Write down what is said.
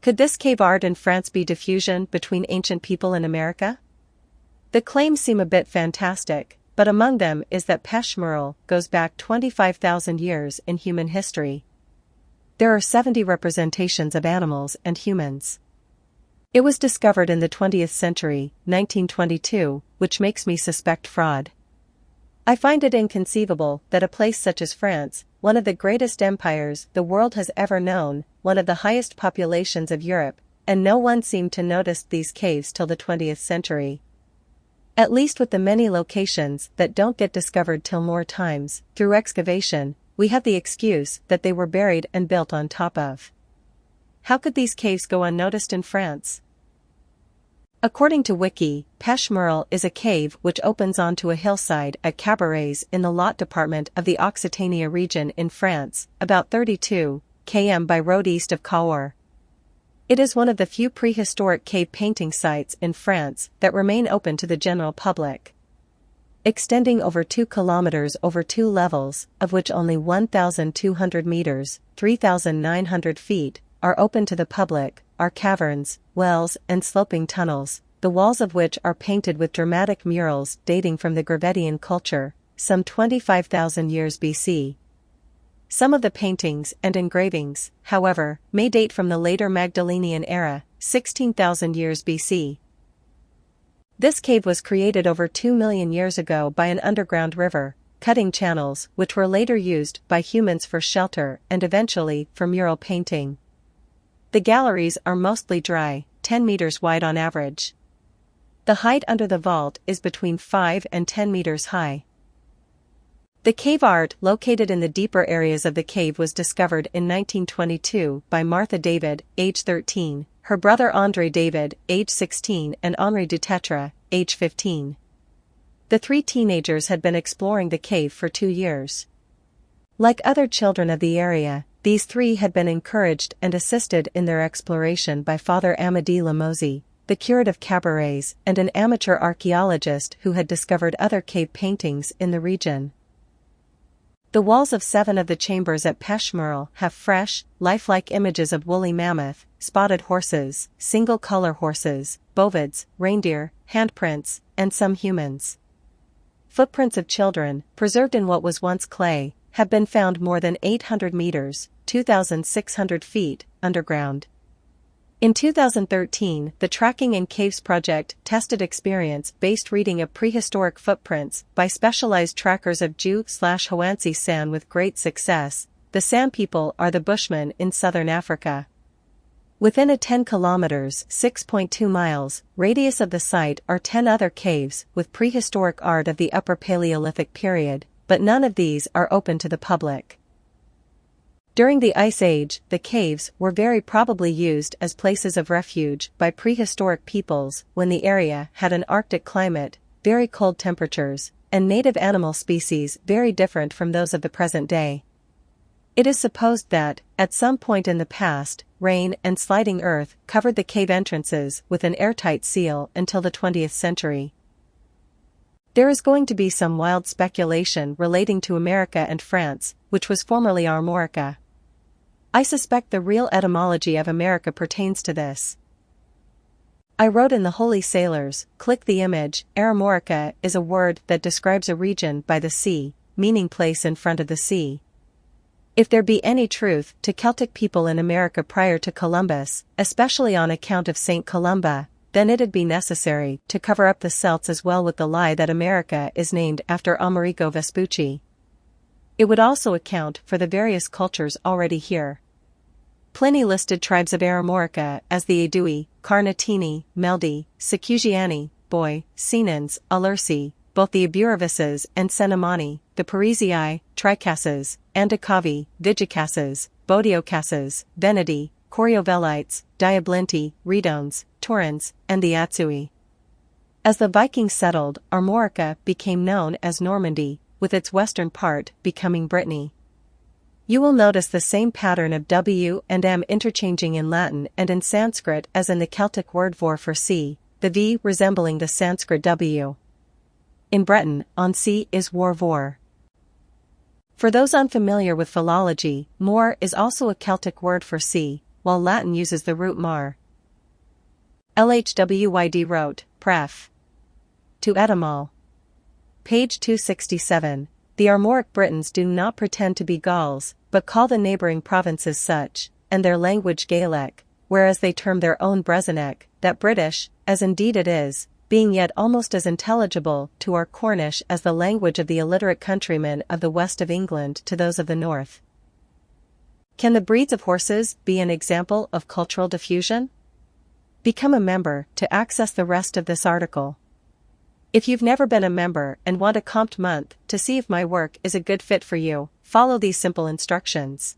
Could this cave art in France be diffusion between ancient people in America? The claims seem a bit fantastic, but among them is that Peshmeral goes back 25,000 years in human history. There are 70 representations of animals and humans. It was discovered in the 20th century, 1922, which makes me suspect fraud. I find it inconceivable that a place such as France, one of the greatest empires the world has ever known, one of the highest populations of Europe, and no one seemed to notice these caves till the 20th century. At least with the many locations that don't get discovered till more times, through excavation, we have the excuse that they were buried and built on top of. How could these caves go unnoticed in France? According to Wiki, Peshmeral is a cave which opens onto a hillside at Cabarets in the Lot department of the Occitania region in France, about 32 km by road east of Cahors. It is one of the few prehistoric cave painting sites in France that remain open to the general public. Extending over 2 kilometers over 2 levels, of which only 1,200 meters, 3,900 feet, are open to the public, are caverns, wells, and sloping tunnels, the walls of which are painted with dramatic murals dating from the Gravettian culture, some 25,000 years BC. Some of the paintings and engravings, however, may date from the later Magdalenian era, 16,000 years BC. This cave was created over 2 million years ago by an underground river, cutting channels which were later used by humans for shelter and eventually for mural painting. The galleries are mostly dry, 10 meters wide on average. The height under the vault is between 5 and 10 meters high. The cave art located in the deeper areas of the cave was discovered in 1922 by Martha David, age 13, her brother André David, age 16 and Henri Dutetre, age 15. The 3 teenagers had been exploring the cave for 2 years. Like other children of the area, these 3 had been encouraged and assisted in their exploration by Father Amédée Lamozzi, the curate of Cabarets and an amateur archaeologist who had discovered other cave paintings in the region. The walls of 7 of the chambers at Peshmeral have fresh, lifelike images of woolly mammoth, spotted horses, single-color horses, bovids, reindeer, handprints, and some humans. Footprints of children, preserved in what was once clay, have been found more than 800 meters, 2,600 feet, underground. In 2013, the Tracking in Caves project tested experience-based reading of prehistoric footprints by specialized trackers of Jew/Hoansi San with great success. The San people are the Bushmen in southern Africa. Within a 10 kilometers (6.2 miles) radius of the site are 10 other caves with prehistoric art of the Upper Paleolithic period, but none of these are open to the public. During the Ice Age, the caves were very probably used as places of refuge by prehistoric peoples when the area had an Arctic climate, very cold temperatures, and native animal species very different from those of the present day. It is supposed that, at some point in the past, rain and sliding earth covered the cave entrances with an airtight seal until the 20th century. There is going to be some wild speculation relating to America and France, which was formerly Armorica. I suspect the real etymology of America pertains to this. I wrote in the Holy Sailors, click the image. Armorica is a word that describes a region by the sea, meaning place in front of the sea. If there be any truth to Celtic people in America prior to Columbus, especially on account of St. Columba, then it'd be necessary to cover up the Celts as well with the lie that America is named after Amerigo Vespucci. It would also account for the various cultures already here. Pliny listed tribes of Armorica as the Aedui, Carnitini, Meldi, Sicugiani, Boii, Senans, Alursi, both the Aburavices and Cenomani, the Parisii, Tricasses, Anticavi, Vigicasses, Bodiocasses, Veneti, Coriovelites, Diablinti, Redones, Turans, and the Atsui. As the Vikings settled, Armorica became known as Normandy, with its western part becoming Brittany. You will notice the same pattern of W and M interchanging in Latin and in Sanskrit as in the Celtic word vor for sea, the V resembling the Sanskrit W. In Breton, on sea is war vor. For those unfamiliar with philology, mor is also a Celtic word for sea, while Latin uses the root mar. LHWYD wrote, Pref. To etymol. Page 267. The Armoric Britons do not pretend to be Gauls, but call the neighboring provinces such, and their language Gaelic, whereas they term their own Brezonic, that British, as indeed it is, being yet almost as intelligible to our Cornish as the language of the illiterate countrymen of the west of England to those of the north. Can the breeds of horses be an example of cultural diffusion? Become a member to access the rest of this article. If you've never been a member and want a comped month to see if my work is a good fit for you, follow these simple instructions.